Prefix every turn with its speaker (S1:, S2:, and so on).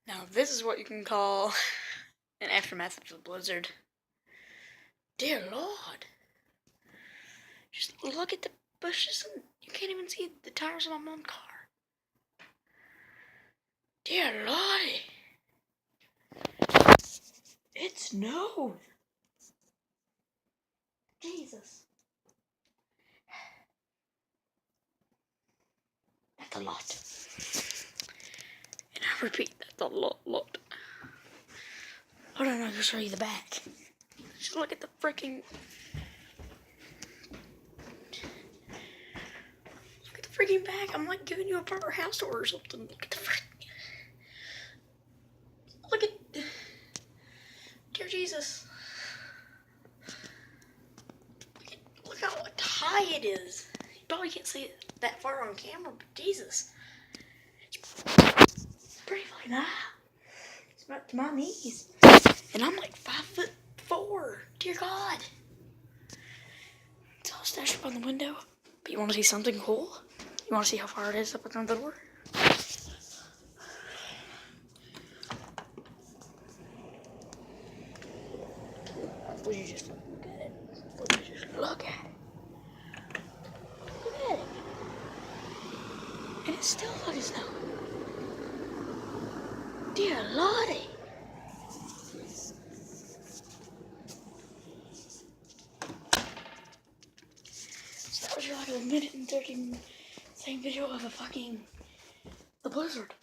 S1: Now this is what you can call an aftermath of the blizzard. Dear Lord. Just look at the bushes and you can't even see the tires of my mom's car. Dear Lordy. It snowed. Jesus. That's a lot. And I repeat, that's a lot. Hold on, I'll just show you the back. Just look at the freaking... Look at the freaking back. I'm like giving you a proper house tour or something. Look at the freaking... Look at... Dear Jesus. Look how high it is. You probably can't see it that far on camera, but Jesus. It's pretty fucking high. It's about to my knees. And I'm like 5'4". Dear God. It's all stashed up on the window. But you want to see something cool? You want to see how far it is up on the door? Would you just look at it? Would you just look at it? Look at it. And it's still fucking snow. Dear Lordy. So that was like a minute and 13 second video of the blizzard.